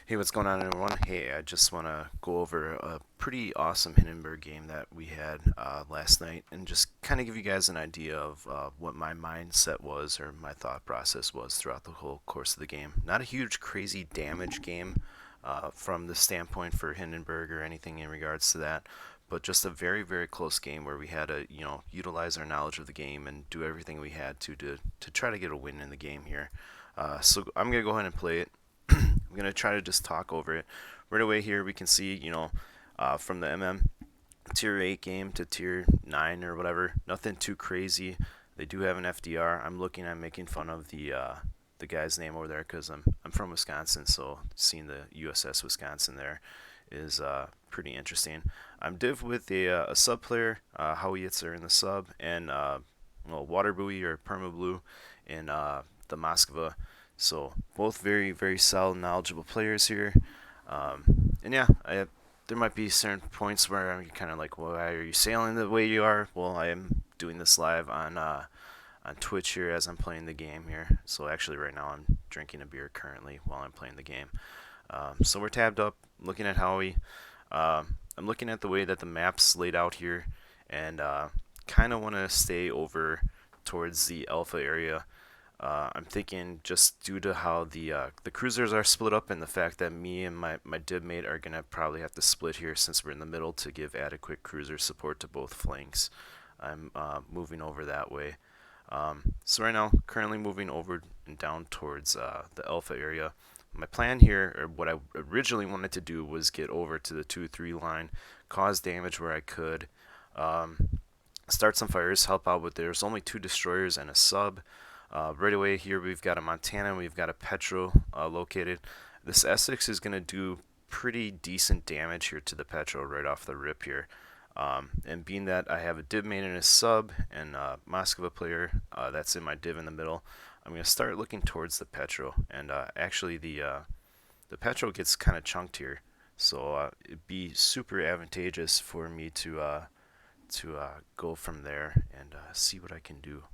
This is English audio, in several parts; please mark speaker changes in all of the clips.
Speaker 1: Hey, what's going on, everyone? Hey, I just want to go over a pretty awesome Hindenburg game that we had last night and just kind of give you guys an idea of what my mindset was or my thought process was throughout the whole course of the game. Not a huge, crazy damage game from the standpoint for Hindenburg or anything in regards to that, but just a very, very close game where we had to, utilize our knowledge of the game and do everything we had to try to get a win in the game here. So I'm going to go ahead and play it. I'm going to try to just talk over it. Right away here we can see, from the Tier 8 game to Tier 9 or whatever, nothing too crazy. They do have an FDR. I'm looking at making fun of the guy's name over there because I'm from Wisconsin, so seeing the USS Wisconsin there is pretty interesting. I'm div with a sub player, Howitzer in the sub, and Water Buoy or Perma Blue in the Moskva. So both very, very solid, knowledgeable players here. And yeah, there might be certain points where I'm kind of like, why are you sailing the way you are? Well, I am doing this live on Twitch here as I'm playing the game here. So actually, right now I'm drinking a beer currently while I'm playing the game. So we're tabbed up, looking at Howie. I'm looking at the way that the map's laid out here, and kind of want to stay over towards the alpha area. I'm thinking just due to how the cruisers are split up and the fact that me and my dib mate are gonna probably have to split here since we're in the middle to give adequate cruiser support to both flanks. I'm moving over that way. So right now, currently moving over and down towards the alpha area. My plan here, or what I originally wanted to do, was get over to the 2-3 line, cause damage where I could, start some fires, help out with. There's only 2 destroyers and a sub. Right away here we've got a Montana and we've got a Petro located. This Essex is going to do pretty decent damage here to the Petro right off the rip here. And being that I have a div main and a sub and Moskva player that's in my div in the middle, I'm going to start looking towards the Petro. And actually the Petro gets kind of chunked here. So it'd be super advantageous for me to go from there and see what I can do.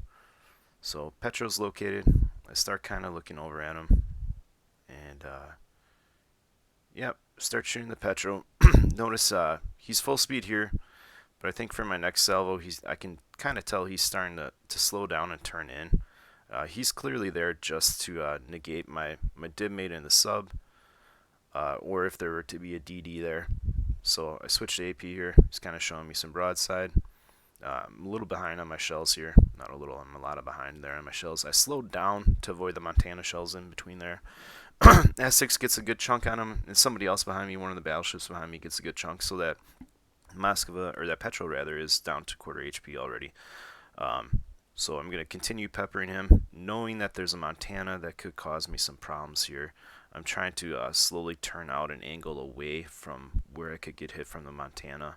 Speaker 1: So Petro's located. I start kind of looking over at him, and yep, start shooting the Petro. Notice he's full speed here, but I think for my next salvo, I can kind of tell he's starting to slow down and turn in. He's clearly there just to negate my dib mate in the sub, or if there were to be a DD there. So I switched to AP here. He's kind of showing me some broadside. I'm a little behind on my shells here. Not a little, I'm a lot of behind there on my shells. I slowed down to avoid the Montana shells in between there. S6 gets a good chunk on him, and somebody else behind me, one of the battleships behind me, gets a good chunk, so that Moskva, or that Petro rather, is down to quarter HP already. So I'm going to continue peppering him, knowing that there's a Montana that could cause me some problems here. I'm trying to slowly turn out an angle away from where I could get hit from the Montana.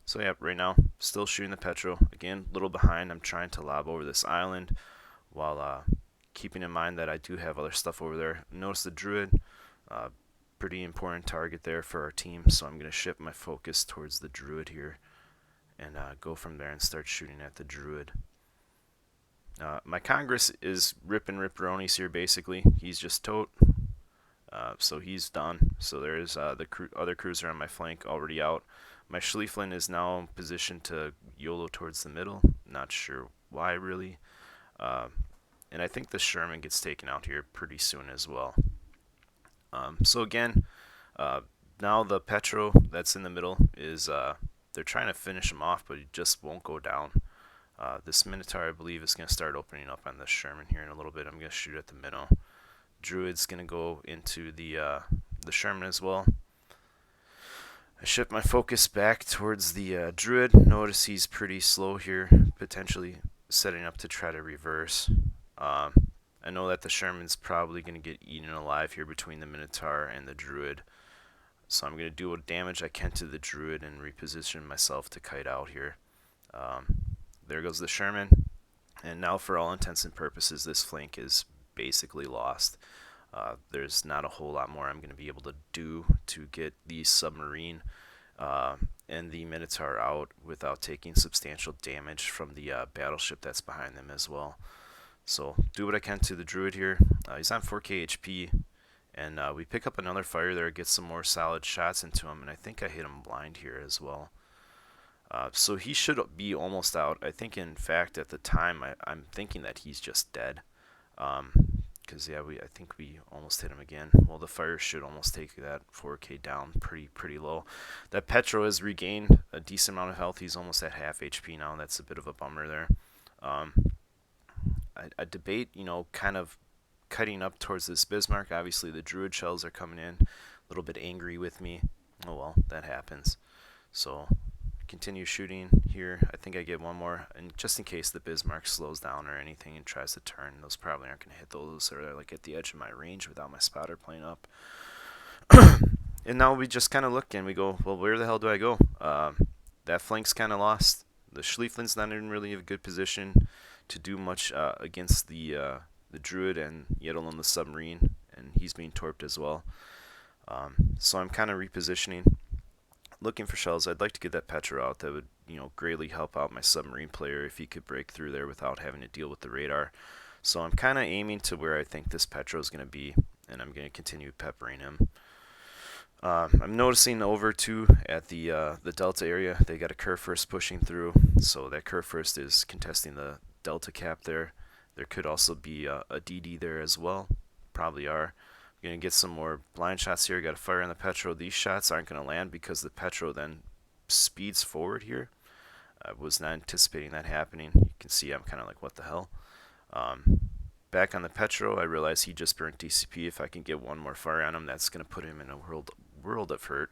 Speaker 1: So yeah, right now, still shooting the Petro. Again, a little behind. I'm trying to lob over this island while keeping in mind that I do have other stuff over there. Notice the Druid, pretty important target there for our team, so I'm going to shift my focus towards the Druid here and go from there and start shooting at the Druid. My Congress is ripping ripperonis here, basically. He's just tote. So he's done. So there's the other cruiser on my flank already out. My Schlieflin is now positioned to YOLO towards the middle. Not sure why, really. And I think the Sherman gets taken out here pretty soon as well. So again, now the Petro that's in the middle is, they're trying to finish him off, but he just won't go down. This Minotaur, I believe, is going to start opening up on the Sherman here in a little bit. I'm going to shoot at the minnow. Druid's going to go into the Sherman as well. I shift my focus back towards the Druid. Notice he's pretty slow here, potentially setting up to try to reverse. I know that the Sherman's probably going to get eaten alive here between the Minotaur and the Druid. So I'm going to do what damage I can to the Druid and reposition myself to kite out here. There goes the Sherman. And now for all intents and purposes, this flank is basically lost. There's not a whole lot more I'm going to be able to do to get the submarine and the Minotaur out without taking substantial damage from the battleship that's behind them as well. So do what I can to the Druid here. He's on 4k HP, And we pick up another fire there, get some more solid shots into him, and I think I hit him blind here as well. So he should be almost out. I think, in fact, at the time, I'm thinking that he's just dead. Because yeah, I think we almost hit him again. Well, the fire should almost take that 4K down pretty low. That Petro has regained a decent amount of health. He's almost at half HP now. That's a bit of a bummer there. I debate, kind of cutting up towards this Bismarck. Obviously, the Druid shells are coming in, a little bit angry with me. Oh well, that happens. So continue shooting here. I think I get one more, and just in case the Bismarck slows down or anything and tries to turn, those probably aren't going to hit those. They're like at the edge of my range without my spotter playing up. And now we just kind of look and we go, well, where the hell do I go? That flank's kind of lost. The Schlieflin's not in really a good position to do much against the Druid, and yet alone the submarine, and he's being torped as well. So I'm kind of repositioning, looking for shells. I'd like to get that Petro out. That would, greatly help out my submarine player if he could break through there without having to deal with the radar. So I'm kind of aiming to where I think this Petro is going to be, and I'm going to continue peppering him. I'm noticing over too at the Delta area, they got a Kurfürst pushing through, so that Kurfürst is contesting the Delta cap there. There could also be a DD there as well. Probably are. I'm going to get some more blind shots here. Got a fire on the Petro. These shots aren't going to land because the Petro then speeds forward here. I was not anticipating that happening. You can see I'm kind of like, what the hell? Back on the Petro, I realize he just burnt DCP. If I can get one more fire on him, that's going to put him in a world of hurt.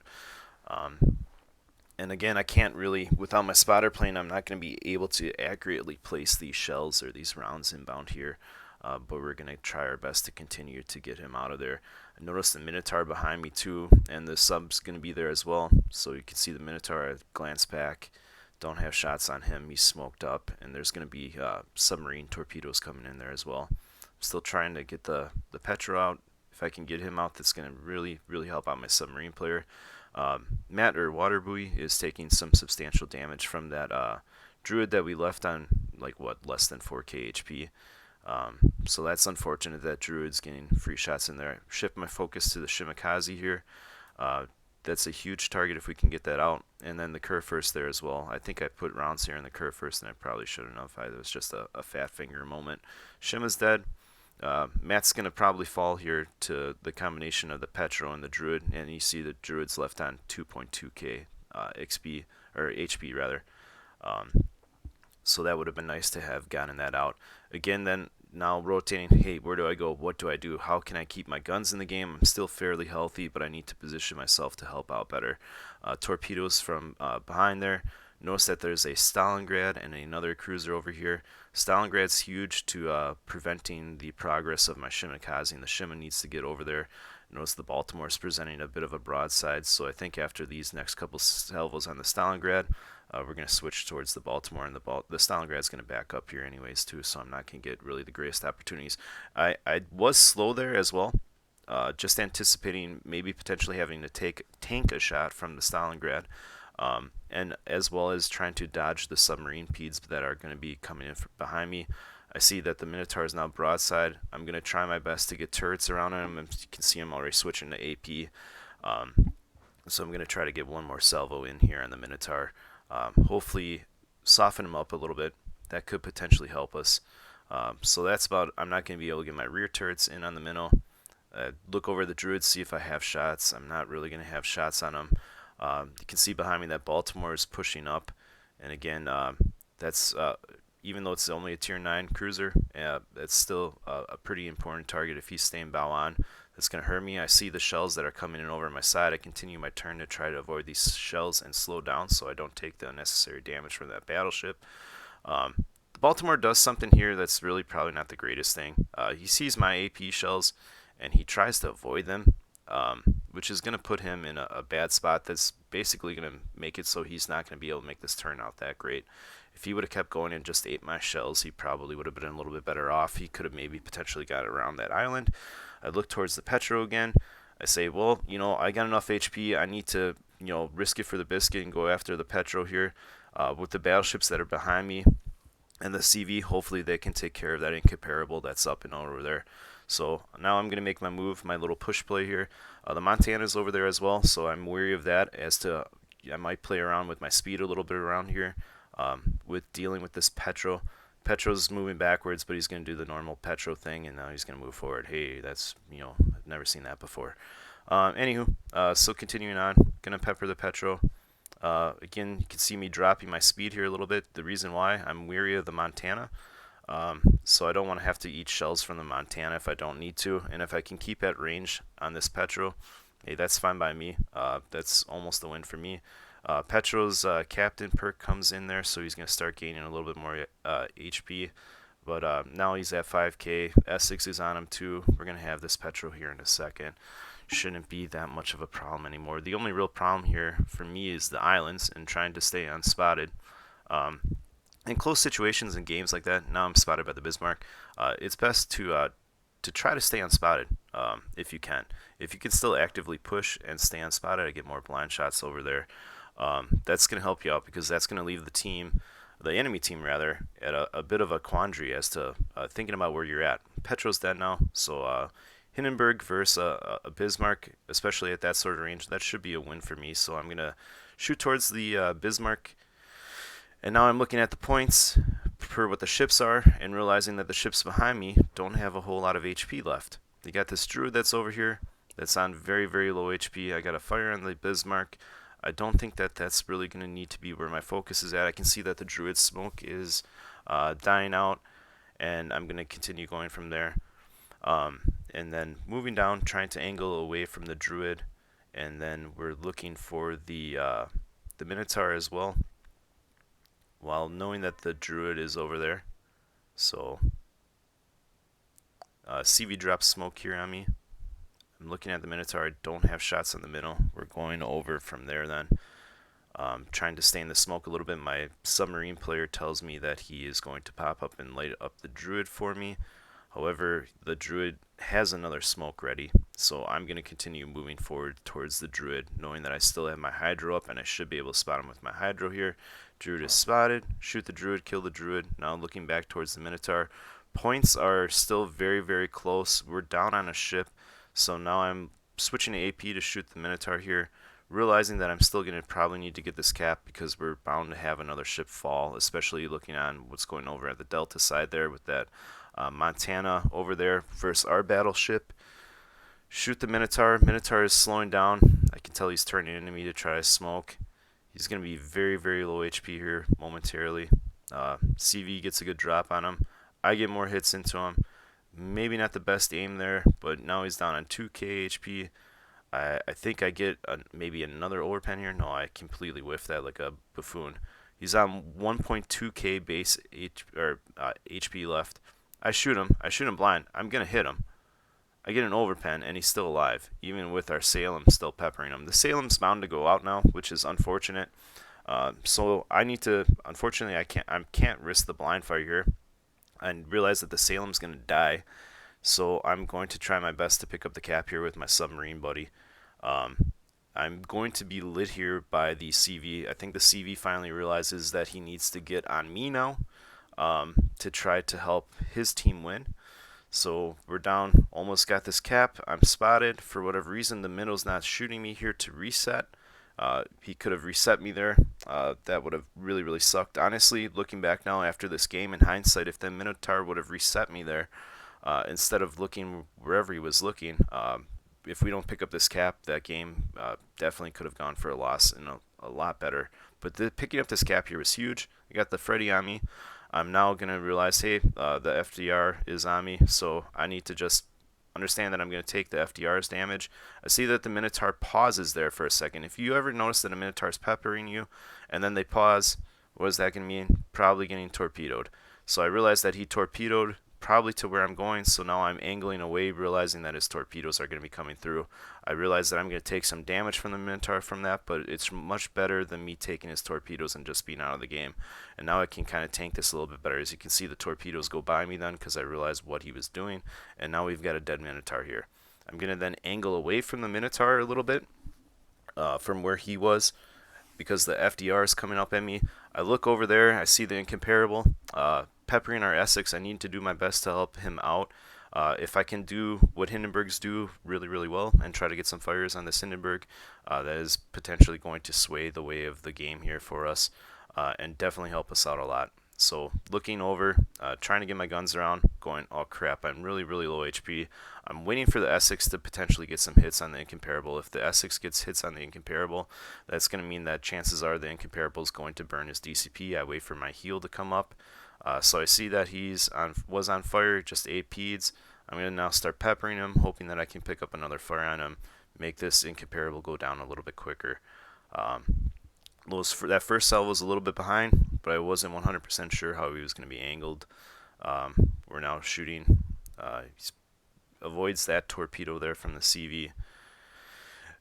Speaker 1: And again, I can't really, without my spotter plane, I'm not going to be able to accurately place these shells or these rounds inbound here. But we're going to try our best to continue to get him out of there. I noticed the Minotaur behind me too, and the sub's going to be there as well. So you can see the Minotaur. I glance back. Don't have shots on him. He's smoked up, and there's going to be submarine torpedoes coming in there as well. I'm still trying to get the Petro out. If I can get him out, that's going to really help out my submarine player. Matt, or Water Buoy, is taking some substantial damage from that Druid that we left on, less than 4k HP. So that's unfortunate that Druid's getting free shots in there. Shift my focus to the Shimakaze here. That's a huge target if we can get that out. And then the Kurfürst there as well. I think I put rounds here in the Kurfürst, and I probably shouldn't have. It was just a fat finger moment. Shima's dead. Matt's going to probably fall here to the combination of the Petro and the Druid, and you see the Druid's left on 2.2k XP, or HP rather. So that would have been nice to have gotten that out. Again, then now rotating, hey, where do I go? What do I do? How can I keep my guns in the game? I'm still fairly healthy, but I need to position myself to help out better. Torpedoes from behind there. Notice that there's a Stalingrad and another cruiser over here. Stalingrad's huge to preventing the progress of my Shimakaze, and the Shima needs to get over there. Notice the Baltimore's presenting a bit of a broadside, so I think after these next couple salvos on the Stalingrad, we're going to switch towards the Baltimore, and the Stalingrad's going to back up here anyways too, so I'm not going to get really the greatest opportunities. I was slow there as well, just anticipating maybe potentially having to tank a shot from the Stalingrad. And as well as trying to dodge the submarine peds that are going to be coming in behind me. I see that the Minotaur is now broadside. I'm going to try my best to get turrets around him, and you can see I'm already switching to AP. So I'm going to try to get one more salvo in here on the Minotaur. Hopefully soften him up a little bit. That could potentially help us. So that's about, I'm not going to be able to get my rear turrets in on the Minnow. Look over the Druid, see if I have shots. I'm not really going to have shots on him. You can see behind me that Baltimore is pushing up, and again, that's even though it's only a tier 9 cruiser, that's still a pretty important target. If he's staying bow on, that's going to hurt me. I see the shells that are coming in over my side. I continue my turn to try to avoid these shells and slow down so I don't take the unnecessary damage from that battleship. The Baltimore does something here that's really probably not the greatest thing. He sees my AP shells, and he tries to avoid them. Which is going to put him in a bad spot that's basically going to make it so he's not going to be able to make this turn out that great. If he would have kept going and just ate my shells, he probably would have been a little bit better off. He could have maybe potentially got around that island. I look towards the Petro again. I say, well, I got enough HP. I need to, risk it for the biscuit and go after the Petro here. With the battleships that are behind me and the CV, hopefully they can take care of that incomparable that's up and over there. So now I'm going to make my move, my little push play here. The Montana's over there as well, so I'm wary of that as to I might play around with my speed a little bit around here with dealing with this Petro. Petro's moving backwards, but he's going to do the normal Petro thing, and now he's going to move forward. Hey, that's, I've never seen that before. Anywho, so continuing on, going to pepper the Petro. Again, you can see me dropping my speed here a little bit. The reason why, I'm weary of the Montana. So I don't want to have to eat shells from the Montana if I don't need to. And if I can keep at range on this Petro, hey, that's fine by me. That's almost a win for me. Petro's captain perk comes in there, so he's going to start gaining a little bit more HP. But now he's at 5k. Essex is on him too. We're going to have this Petro here in a second. Shouldn't be that much of a problem anymore. The only real problem here for me is the islands and trying to stay unspotted. In close situations and games like that, now I'm spotted by the Bismarck. It's best to try to stay unspotted if you can. If you can still actively push and stay unspotted, I get more blind shots over there. That's going to help you out because that's going to leave the enemy team rather, at a bit of a quandary as to thinking about where you're at. Petro's dead now, so Hindenburg versus a Bismarck, especially at that sort of range, that should be a win for me. So I'm going to shoot towards the Bismarck. And now I'm looking at the points per what the ships are and realizing that the ships behind me don't have a whole lot of HP left. They got this Druid that's over here that's on very, very low HP. I got a fire on the Bismarck. I don't think that that's really going to need to be where my focus is at. I can see that the Druid smoke is dying out, and I'm going to continue going from there. And then moving down, trying to angle away from the Druid, and then we're looking for the Minotaur as well, while knowing that the Druid is over there. So CV drops smoke here on me. I'm looking at the Minotaur. I don't have shots in the middle. We're going over from there then. Trying to stay in the smoke a little bit. My submarine player tells me that he is going to pop up and light up the Druid for me. However, the Druid has another smoke ready, so I'm going to continue moving forward towards the Druid, knowing that I still have my Hydro up, and I should be able to spot him with my Hydro here. Druid is spotted. Shoot the Druid, kill the Druid. Now looking back towards the Minotaur. Points are still very, very close. We're down on a ship, so now I'm switching to AP to shoot the Minotaur here, realizing that I'm still going to probably need to get this cap because we're bound to have another ship fall, especially looking on what's going over at the Delta side there with that Montana over there versus our battleship. Shoot the Minotaur. Minotaur is slowing down. I can tell he's turning into me to try to smoke. He's going to be very, very low HP here momentarily. CV gets a good drop on him. I get more hits into him. Maybe not the best aim there, but now he's down on 2k HP. I think I get maybe another overpen here. No, I completely whiffed that like a buffoon. He's on 1.2k base HP left. I shoot him blind. I'm going to hit him. I get an overpen, and he's still alive, even with our Salem still peppering him. The Salem's bound to go out now, which is unfortunate. So I need to, unfortunately, I can't risk the blind fire here and realize that the Salem's going to die. So I'm going to try my best to pick up the cap here with my submarine buddy. I'm going to be lit here by the CV. I think the CV finally realizes that he needs to get on me now to try to help his team win. So we're down, almost got this cap. I'm spotted. For whatever reason, the middle's not shooting me here to reset. He could have reset me there. That would have really, really sucked. Honestly, looking back now after this game, in hindsight, if the Minotaur would have reset me there, instead of looking wherever he was looking, if we don't pick up this cap, that game definitely could have gone for a loss and a lot better. But picking up this cap here was huge. I got the Freddy on me. I'm now going to realize, hey, the FDR is on me, so I need to just understand that I'm going to take the FDR's damage. I see that the Minotaur pauses there for a second. If you ever notice that a Minotaur's peppering you, and then they pause, what is that going to mean? Probably getting torpedoed. So I realized that he torpedoed probably to where I'm going, so now I'm angling away, realizing that his torpedoes are going to be coming through. I realize that I'm going to take some damage from the Minotaur from that, but it's much better than me taking his torpedoes and just being out of the game. And now I can kind of tank this a little bit better. As you can see, the torpedoes go by me then because I realized what he was doing, and now we've got a dead Minotaur here. I'm going to then angle away from the Minotaur a little bit from where he was, because the FDR is coming up at me. I look over there, I see the incomparable peppering our Essex. I need to do my best to help him out. If I can do what Hindenburgs do really, really well and try to get some fires on this Hindenburg, that is potentially going to sway the way of the game here for us and definitely help us out a lot. So looking over, trying to get my guns around, going, oh crap, I'm really, really low HP. I'm waiting for the Essex to potentially get some hits on the incomparable. If the Essex gets hits on the incomparable, that's going to mean that chances are the incomparable is going to burn his DCP. I wait for my heal to come up. So I see that was on fire, just 8 peds. I'm going to now start peppering him, hoping that I can pick up another fire on him, make this incomparable go down a little bit quicker. That first cell was a little bit behind, but I wasn't 100% sure how he was going to be angled. We're now shooting. He avoids that torpedo there from the CV.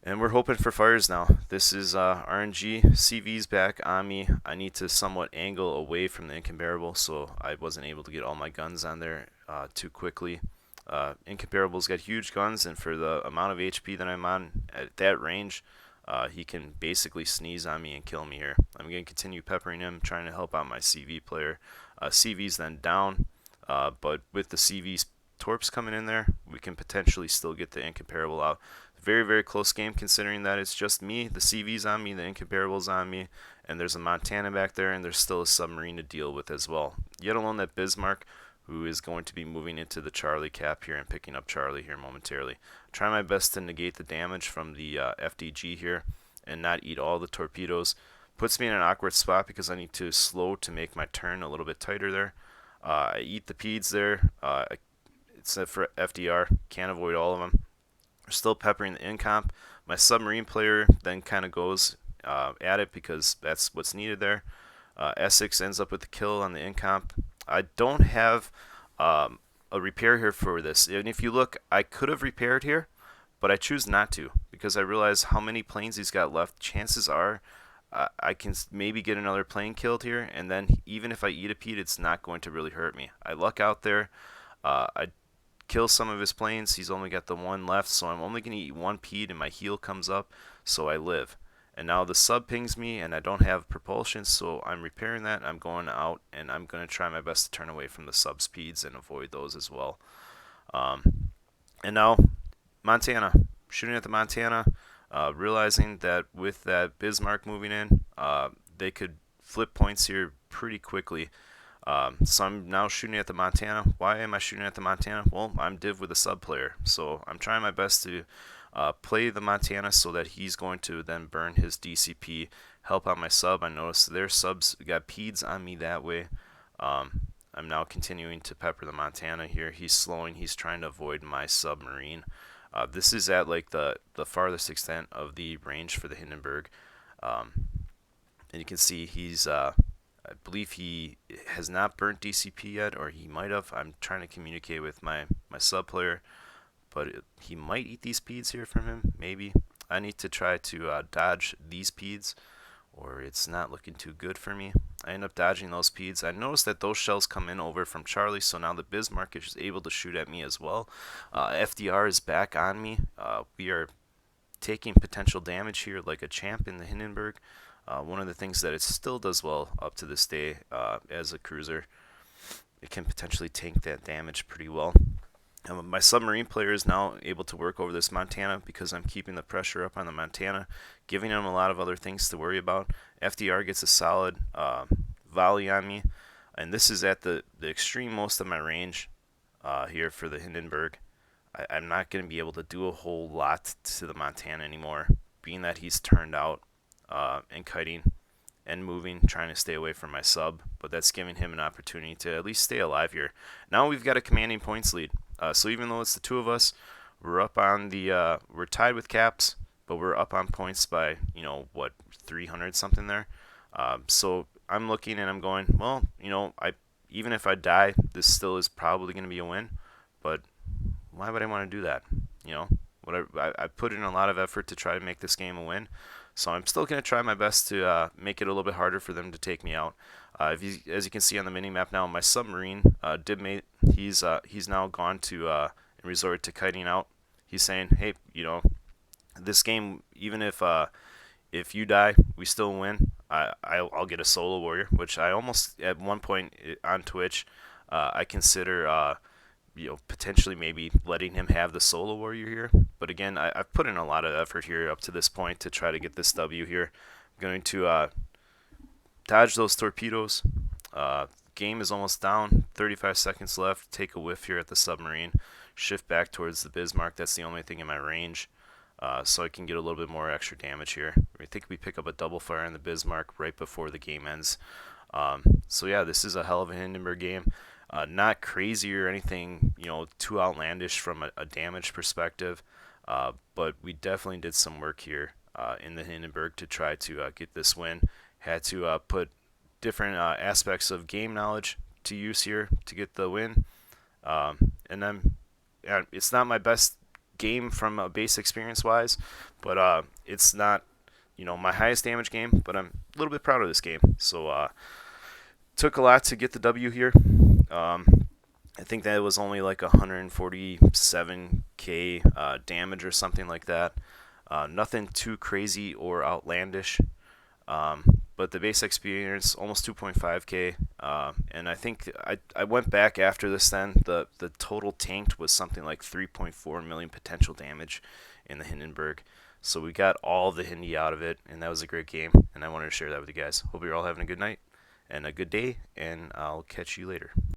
Speaker 1: And we're hoping for fires now. This is RNG. CV's back on me. I need to somewhat angle away from the incomparable, so I wasn't able to get all my guns on there too quickly. Incomparable's got huge guns, and for the amount of HP that I'm on at that range, he can basically sneeze on me and kill me here. I'm going to continue peppering him, trying to help out my CV player. CV's then down, but with the CV's torps coming in there, we can potentially still get the incomparable out. Very, very close game considering that it's just me, the CV's on me, the incomparable's on me, and there's a Montana back there, and there's still a submarine to deal with as well. Yet alone that Bismarck, who is going to be moving into the Charlie cap here and picking up Charlie here momentarily. Try my best to negate the damage from the FDG here and not eat all the torpedoes. Puts me in an awkward spot because I need to slow to make my turn a little bit tighter there. I eat the peds there. It's for FDR. Can't avoid all of them. We're still peppering the incomp. My submarine player then kind of goes at it because that's what's needed there. Essex ends up with the kill on the incomp. I don't have a repair here for this. And if you look, I could have repaired here, but I choose not to because I realize how many planes he's got left. Chances are I can maybe get another plane killed here, and then even if I eat a Pete, it's not going to really hurt me. I luck out there. I kill some of his planes. He's only got the one left, so I'm only going to eat one Pete, and my heal comes up, so I live. And now the sub pings me, and I don't have propulsion, so I'm repairing that. I'm going out, and I'm going to try my best to turn away from the sub speeds and avoid those as well. And now, Montana. Shooting at the Montana, realizing that with that Bismarck moving in, they could flip points here pretty quickly. So I'm now shooting at the Montana. Why am I shooting at the Montana? Well, I'm div with a sub player, so I'm trying my best to play the Montana so that he's going to then burn his DCP, help out my sub. I noticed their subs got peds on me that way. I'm now continuing to pepper the Montana here. He's slowing. He's trying to avoid my submarine. This is at like the farthest extent of the range for the Hindenburg. And you can see he's I believe he has not burnt DCP yet, or he might have. I'm trying to communicate with my sub player, but he might eat these peds here from him, maybe. I need to try to dodge these peds, or it's not looking too good for me. I end up dodging those peds. I noticed that those shells come in over from Charlie, so now the Bismarck is able to shoot at me as well. FDR is back on me. We are taking potential damage here like a champ in the Hindenburg. One of the things that it still does well up to this day as a cruiser, it can potentially tank that damage pretty well. My submarine player is now able to work over this Montana because I'm keeping the pressure up on the Montana, giving him a lot of other things to worry about. FDR gets a solid volley on me, and this is at the extreme most of my range here for the Hindenburg. I'm not going to be able to do a whole lot to the Montana anymore, being that he's turned out and kiting and moving, trying to stay away from my sub, but that's giving him an opportunity to at least stay alive here. Now we've got a commanding points lead. So even though it's the two of us, we're up on the we're tied with caps, but we're up on points by 300 something there. So I'm looking and I'm going, well, I even if I die, this still is probably going to be a win, but why would I want to do that? I put in a lot of effort to try to make this game a win. So I'm still going to try my best to make it a little bit harder for them to take me out. As you can see on the mini map now, my submarine dibmate, he's now gone to resort to kiting out. He's saying, hey, this game, even if you die, we still win. I'll get a solo warrior, which I almost at one point on Twitch I consider potentially maybe letting him have the solo warrior here. But again, I've put in a lot of effort here up to this point to try to get this W here. I'm going to dodge those torpedoes. Game is almost down. 35 seconds left. Take a whiff here at the submarine. Shift back towards the Bismarck. That's the only thing in my range. So I can get a little bit more extra damage here. I think we pick up a double fire on the Bismarck right before the game ends. So yeah, this is a hell of a Hindenburg game. Not crazy or anything, too outlandish from a damage perspective, but we definitely did some work here in the Hindenburg to try to get this win. Had to put different aspects of game knowledge to use here to get the win. And it's not my best game from a base experience wise, but it's not my highest damage game, but I'm a little bit proud of this game. So took a lot to get the W here. I think that was only like 147k damage or something like that. Nothing too crazy or outlandish. But the base experience almost 2.5k, and I think I went back after this. Then the total tanked was something like 3.4 million potential damage in the Hindenburg. So we got all the Hindy out of it, and that was a great game. And I wanted to share that with you guys. Hope you're all having a good night and a good day, and I'll catch you later.